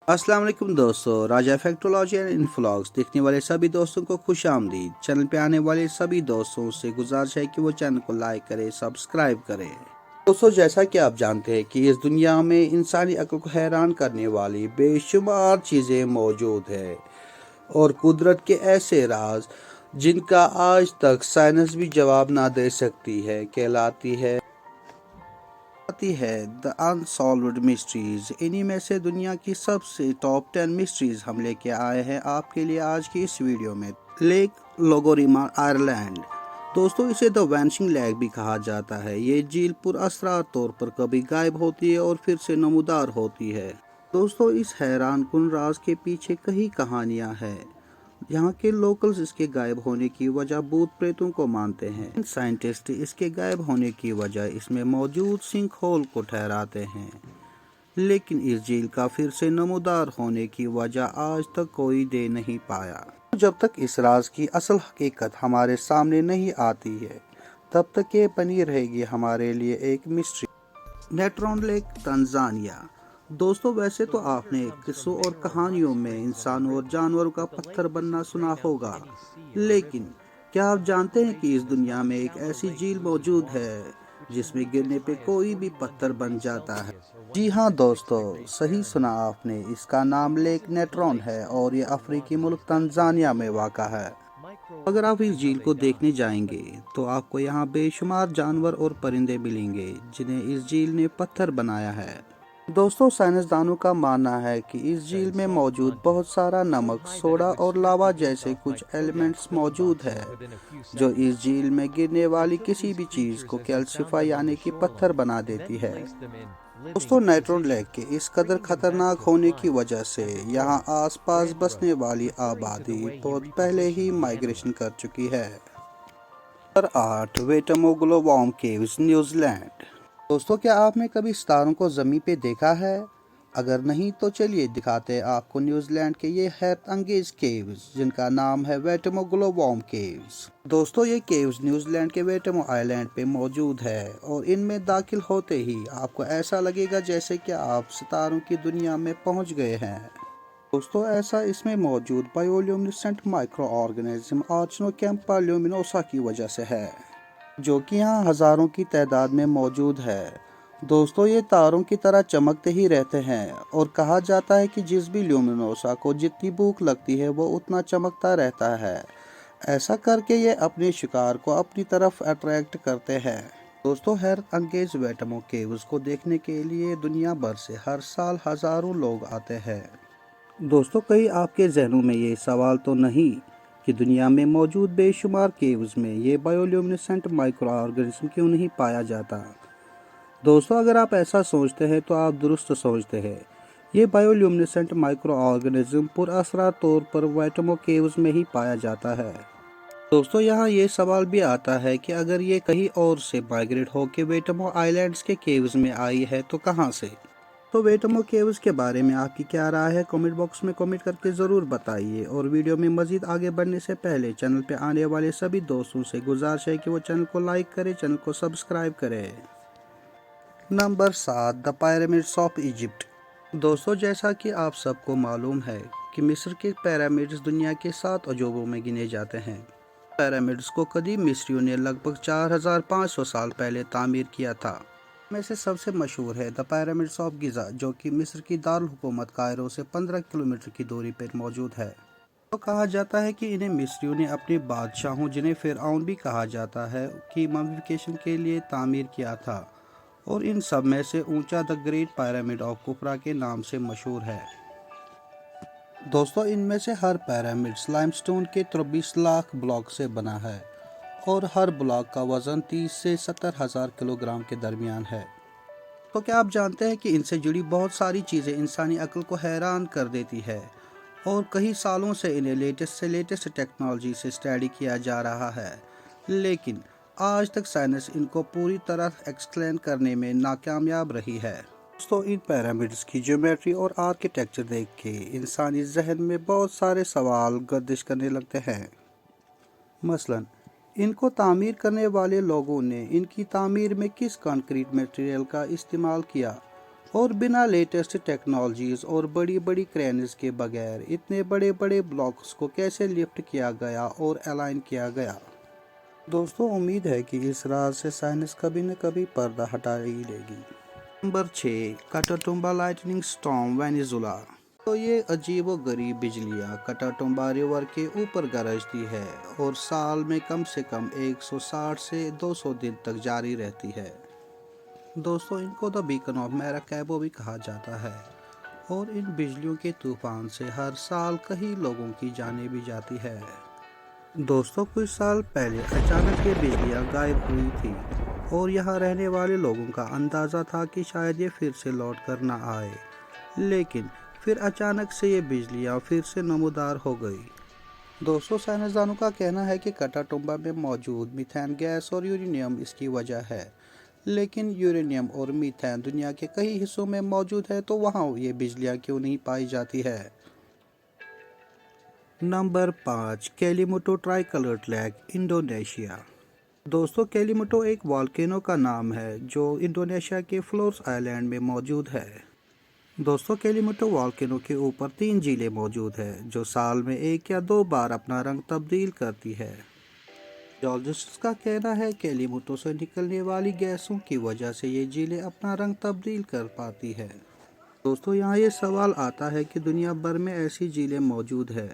अस्सलाम वालेकुम दोस्तों, राजा फैक्टोलॉजी एंड इन्फ्लॉग्स देखने वाले सभी दोस्तों को खुश आमदीद। चैनल पे आने वाले सभी दोस्तों से गुजारिश है कि वो चैनल को लाइक करें, सब्सक्राइब करें। दोस्तों, जैसा कि आप जानते हैं कि इस दुनिया में इंसानी अक्ल को हैरान करने वाली बेशुमार चीज़ें मौजूद है और कुदरत के ऐसे राज जिनका आज तक साइंस भी जवाब ना दे सकती है कहलाती है द अनसॉल्व्ड मिस्ट्रीज। इन्हीं में से दुनिया की सबसे टॉप 10 मिस्ट्रीज हम लेके आए हैं आपके लिए आज की इस वीडियो में। लेक लोगोरिमा आयरलैंड। दोस्तों, इसे द वैनिशिंग लेक भी कहा जाता है। ये झील पुरअसरार तौर पर कभी गायब होती है और फिर से नमूदार होती है। दोस्तों, इस हैरान कुन राज के पीछे कई कहानियां हैं। यहाँ के लोकल्स इसके गायब होने की वजह भूत प्रेतों को मानते हैं। साइंटिस्ट इसके गायब होने की वजह इसमें मौजूद सिंक होल को ठहराते हैं, लेकिन इस झील का फिर से नमूदार होने की वजह आज तक कोई दे नहीं पाया। जब तक इस राज की असल हकीकत हमारे सामने नहीं आती है, तब तक ये बनी रहेगी हमारे लिए एक मिस्ट्री। Natron lake, Tanzania. दोस्तों, वैसे तो आपने किस्सों और कहानियों में इंसानों और जानवरों का पत्थर बनना सुना होगा, लेकिन क्या आप जानते हैं कि इस दुनिया में एक ऐसी झील मौजूद है जिसमें गिरने पे कोई भी पत्थर बन जाता है? जी हाँ दोस्तों, सही सुना आपने। इसका नाम लेक नेट्रॉन है और ये अफ्रीकी मुल्क तंजानिया में वाक़ा है। अगर आप इस झील को देखने जाएंगे तो आपको यहाँ बेशुमार जानवर और परिंदे मिलेंगे जिन्हें इस झील ने पत्थर बनाया है। दोस्तों, साइंसदानों का मानना है कि इस झील में मौजूद बहुत सारा नमक, सोडा और लावा जैसे कुछ एलिमेंट्स मौजूद है जो इस झील में गिरने वाली किसी भी चीज को कैल्शिफाई यानी कि पत्थर बना देती है। दोस्तों, नाइट्रोन लेक के इस कदर खतरनाक होने की वजह से यहाँ आसपास बसने वाली आबादी बहुत पहले ही माइग्रेशन कर चुकी है। Number 8, Waitomo glowworm caves, New Zealand. दोस्तों, क्या आपने कभी सितारों को ज़मीन पे देखा है? अगर नहीं तो चलिए दिखाते हैं आपको न्यूजीलैंड के ये हैरत अंगेज केव्स जिनका नाम है वेटमोग्लोबॉम केव्स। दोस्तों, ये केव्स न्यूजीलैंड के वेटमो आइलैंड पे मौजूद है और इनमें दाखिल होते ही आपको ऐसा लगेगा जैसे कि आप सितारों की दुनिया में पहुंच गए हैं। दोस्तों, ऐसा इसमें मौजूद बायोल्यूमिनेसेंट माइक्रो ऑर्गेनिज्म आर्चनोकैम्पा ल्यूमिनोसा की वजह से है, जो कि यहाँ हजारों की तादाद में मौजूद है। दोस्तों, ये तारों की तरह चमकते ही रहते हैं और कहा जाता है कि जिस भी ल्यूमिनोसा को जितनी भूख लगती है वो उतना चमकता रहता है। ऐसा करके ये अपने शिकार को अपनी तरफ अट्रैक्ट करते हैं। दोस्तों, हैरत अंगेज वेटमो केव्स को देखने के लिए दुनिया भर से हर साल हजारों लोग आते हैं। दोस्तों, कहीं आपके जहनों में ये सवाल तो नहीं कि दुनिया में मौजूद बेशुमार केव्स में ये बायोल्यूमिनेसेंट माइक्रो ऑर्गेनिज्म क्यों नहीं पाया जाता? दोस्तों, अगर आप ऐसा सोचते हैं तो आप दुरुस्त सोचते हैं। ये बायोल्यूमिनेसेंट माइक्रो ऑर्गेनिज्म पुरअसरार तौर पर वेटमो केव्स में ही पाया जाता है। दोस्तों, यहाँ ये सवाल भी आता है कि अगर ये कहीं और से माइग्रेट होकर वेटमो आइलैंड्स के केव्स में आई है तो कहाँ से? तो वेटमो केव्स के बारे में आपकी क्या राय है? कमेंट बॉक्स में कमेंट करके ज़रूर बताइए। और वीडियो में मज़ीद आगे बढ़ने से पहले चैनल पे आने वाले सभी दोस्तों से गुजारिश है कि वो चैनल को लाइक करें, चैनल को सब्सक्राइब करें। Number 7, the pyramids of Egypt. दोस्तों, जैसा कि आप सबको मालूम है कि मिस्र के पिरामिड्स दुनिया के 7 अजूबों में गिने जाते हैं। पिरामिड्स को कदीम मिस्रियों ने लगभग 4500 साल पहले तामीर किया था। में से सबसे मशहूर है द पिरामिड्स ऑफ गिज़ा, जो कि मिस्र की दारुल हुकूमत कायरो से 15 किलोमीटर की दूरी पर मौजूद है। तो कहा जाता है कि इन्हें मिस्रियों ने अपने बादशाहों, जिन्हें फिरऔन भी कहा जाता है, की मम्मीफिकेशन के लिए तामीर किया था और इन सब में से ऊंचा द ग्रेट पिरामिड ऑफ कुफरा के नाम से मशहूर है। दोस्तों, इनमें से हर पिरामिड लाइमस्टोन के 23 लाख ब्लॉक से बना है और हर ब्लॉक का वज़न 30 से 70 हज़ार किलोग्राम के दरमियान है। तो क्या आप जानते हैं कि इनसे जुड़ी बहुत सारी चीज़ें इंसानी अक्ल को हैरान कर देती है और कई सालों से इन्हें लेटेस्ट टेक्नोलॉजी से स्टडी किया जा रहा है, लेकिन आज तक साइंस इनको पूरी तरह एक्सप्लेन करने में नाकामयाब रही है। दोस्तों, इन पिरामिड्स की ज्योमेट्री और आर्किटेक्चर देख के इंसानी जहन में बहुत सारे सवाल गर्दिश करने लगते हैं। मसलन, इनको तामीर करने वाले लोगों ने इनकी तामीर में किस कंक्रीट मटेरियल का इस्तेमाल किया? और बिना लेटेस्ट टेक्नोलॉजीज़ और बड़ी बड़ी क्रेन्स के बगैर इतने बड़े बड़े ब्लॉक्स को कैसे लिफ्ट किया गया और अलाइन किया गया। दोस्तों, उम्मीद है कि इस राज से साइंस कभी न कभी पर्दा हटा ही लेगी। Number 6, Catatumbo lightning storm Venezuela. तो ये अजीबो गरीब बिजलियाँ कटाटुम्बा रिवर के ऊपर गरजती है और साल में कम से कम 160 से 200 दिन तक जारी रहती है। दोस्तों, इनको द बीकन ऑफ मैराकैबो भी कहा जाता है और इन बिजलियों के तूफान से हर साल कई लोगों की जानें भी जाती है। दोस्तों, कुछ साल पहले अचानक ये बिजलियाँ गायब हुई थी और यहाँ रहने वाले लोगों का अंदाज़ा था कि शायद ये फिर से लौट कर ना आए, लेकिन फिर अचानक से ये बिजलियाँ फिर से नमूदार हो गई। दोस्तों, साइंसदानों का कहना है कि कटाटुम्बा में मौजूद मीथेन गैस और यूरेनियम इसकी वजह है, लेकिन यूरेनियम और मीथेन दुनिया के कई हिस्सों में मौजूद है, तो वहाँ ये बिजलियाँ क्यों नहीं पाई जाती है। Number 5, Kelimutu tri coloured lake, Indonesia. दोस्तों, केलिमुटो एक वॉल्केनो का नाम है जो इंडोनेशिया के फ्लोरेस आइलैंड में मौजूद है। दोस्तों, केलिमुटो वॉल्केनो के ऊपर 3 झीलें मौजूद हैं जो साल में 1 या 2 बार अपना रंग तब्दील करती है। जियोलॉजिस्ट्स का कहना है कि केलिमुटो से निकलने वाली गैसों की वजह से ये झीलें अपना रंग तब्दील कर पाती है। दोस्तों, यहाँ ये सवाल आता है कि दुनिया भर में ऐसी झीलें मौजूद है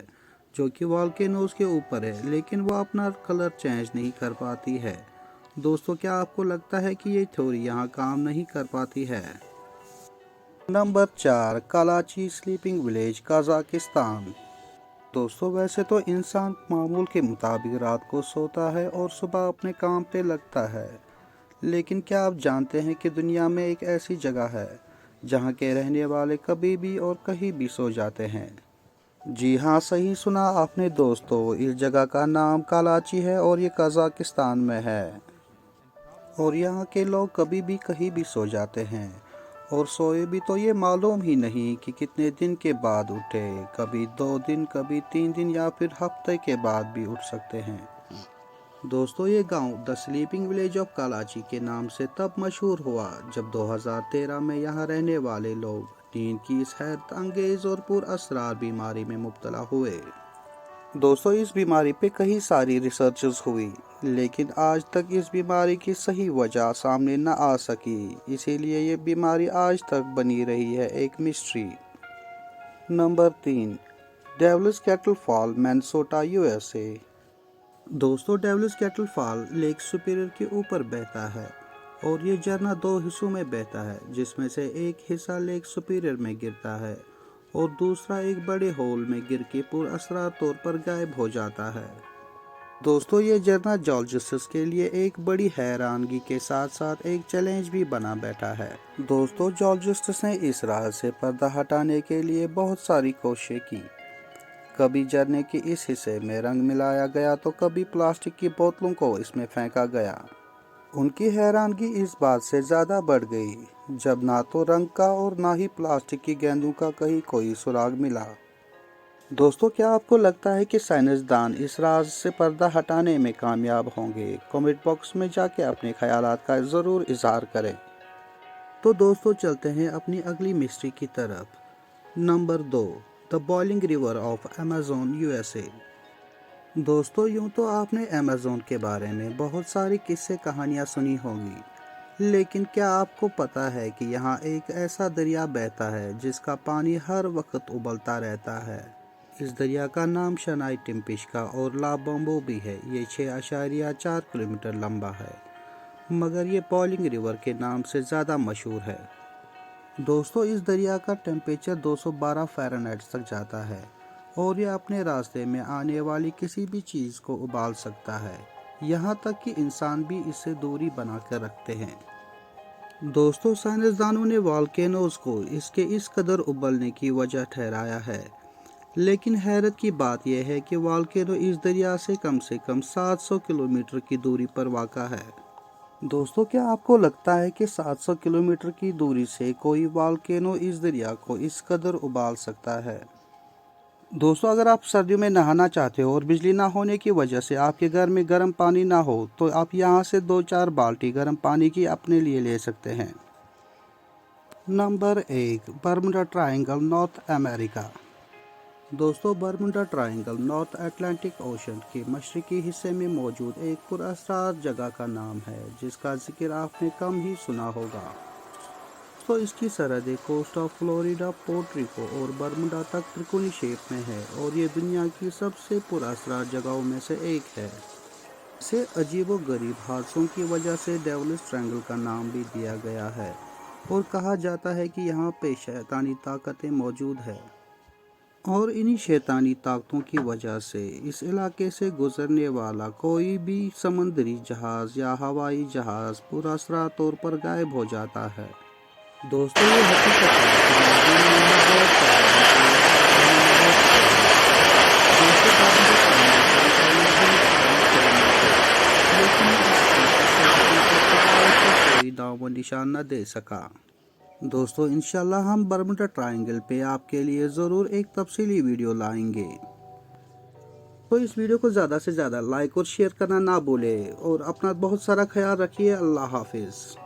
जो कि वॉल्केनोज के ऊपर है, लेकिन वो अपना कलर चेंज नहीं कर पाती है। दोस्तों, क्या आपको लगता है कि ये थ्योरी यहाँ काम नहीं कर पाती है। Number 4, Karachi sleeping village, Kazakhstan. दोस्तों, वैसे तो इंसान मामूल के मुताबिक रात को सोता है और सुबह अपने काम पे लगता है, लेकिन क्या आप जानते हैं कि दुनिया में एक ऐसी जगह है जहाँ के रहने वाले कभी भी और कहीं भी सो जाते हैं। जी हाँ, सही सुना आपने दोस्तों, इस जगह का नाम कराची है और ये कजाकिस्तान में है और यहाँ के लोग कभी भी कहीं भी सो जाते हैं और सोए भी तो ये मालूम ही नहीं कि कितने दिन के बाद उठे, कभी 2 दिन, कभी 3 दिन या फिर हफ्ते के बाद भी उठ सकते हैं। दोस्तों, ये गांव the sleeping village of Karachi के नाम से तब मशहूर हुआ जब 2013 में यहाँ रहने वाले लोग नींद की इस हैरत अंगेज और पुरअसरार बीमारी में मुब्तला हुए। दोस्तों, इस बीमारी पे कई सारी रिसर्चेस हुई, लेकिन आज तक इस बीमारी की सही वजह सामने न आ सकी, इसीलिए ये बीमारी आज तक बनी रही है एक mystery. Number 3, Devil's Kettle Fall, Minnesota, USA. दोस्तों, Devil's Kettle Fall Lake Superior के ऊपर बहता है और ये झरना 2 हिस्सों में बहता है, जिसमें से एक हिस्सा लेक सुपीरियर में गिरता है और दूसरा एक बड़े होल में गिर के पुरअसरार तौर पर गायब हो जाता है। दोस्तों, ये झरना जियोलॉजिस्ट्स के लिए एक बड़ी हैरानगी के साथ साथ एक चैलेंज भी बना बैठा है। दोस्तों, जियोलॉजिस्ट्स ने इस राज से पर्दा हटाने के लिए बहुत सारी कोशिशें की। कभी झरने के इस हिस्से में रंग मिलाया गया तो कभी प्लास्टिक की बोतलों को इसमें फेंका गया। उनकी हैरानगी इस बात से ज़्यादा बढ़ गई जब ना तो रंग का और ना ही प्लास्टिक की गेंदों का कहीं कोई सुराग मिला। दोस्तों, क्या आपको लगता है कि साइंसदान इस राज से पर्दा हटाने में कामयाब होंगे? कमेंट बॉक्स में जाके अपने ख्यालात का ज़रूर इजहार करें। तो दोस्तों, चलते हैं अपनी अगली मिस्ट्री की तरफ। Number 2, the boiling river of Amazon, USA. दोस्तों, यूँ तो आपने अमेज़न के बारे में बहुत सारी किस्से कहानियाँ सुनी होंगी, लेकिन क्या आपको पता है कि यहाँ एक ऐसा दरिया बहता है जिसका पानी हर वक्त उबलता रहता है। इस दरिया का नाम शनाई टिम्पिश्का और लाबोम्बो भी है। ये 6.4 किलोमीटर लंबा है, मगर ये बॉइलिंग रिवर के नाम से ज़्यादा मशहूर है। दोस्तों, इस दरिया का टेम्परेचर 212 फ़ारेनहाइट तक जाता है और यह अपने रास्ते में आने वाली किसी भी चीज़ को उबाल सकता है, यहाँ तक कि इंसान भी इससे दूरी बना कर रखते हैं। दोस्तों, साइंसदानों ने वॉल्केनोज को इसके इस कदर उबलने की वजह ठहराया है, लेकिन हैरत की बात यह है कि वॉल्केनो इस दरिया से कम 700 किलोमीटर की दूरी पर वाक़ा है। दोस्तों, क्या आपको लगता है कि 700 किलोमीटर की दूरी से कोई वॉल्केनो इस दरिया को इस कदर उबाल सकता है? दोस्तों, अगर आप सर्दियों में नहाना चाहते हो और बिजली ना होने की वजह से आपके घर में गर्म पानी ना हो, तो आप यहाँ से 2-4 बाल्टी गर्म पानी की अपने लिए ले सकते हैं। Number 1, Bermuda Triangle, North America. दोस्तों, Bermuda Triangle North Atlantic Ocean के मशरकी हिस्से में मौजूद एक पुरअसरार जगह का नाम है जिसका जिक्र आपने कम ही सुना होगा। तो इसकी सरहदें कोस्ट ऑफ फ्लोरिडा, पोर्ट रिको और बर्मुडा तक त्रिकोणीय शेप में है और ये दुनिया की सबसे पुरअसरार जगहों में से एक है। इसे अजीबोगरीब हादसों की वजह से डेविल्स ट्रायंगल का नाम भी दिया गया है और कहा जाता है कि यहाँ पे शैतानी ताकतें मौजूद है और इन्हीं शैतानी ताकतों की वजह से इस इलाके से गुजरने वाला कोई भी समुद्री जहाज़ या हवाई जहाज़ पुरअसरार तौर पर गायब हो जाता है। दोस्तों, ये हकीकत है कि माजी में यहाँ बहुत सारे जैसे कार्बन लेकिन कोई दाव निशान न दे सका। दोस्तों, इंशाल्लाह हम बर्मुडा ट्रायंगल पे आपके लिए ज़रूर एक तफसीली वीडियो लाएंगे। तो इस वीडियो को ज़्यादा से ज़्यादा लाइक और शेयर करना ना भूलें और अपना बहुत सारा ख्याल रखिए। अल्लाह हाफिज़।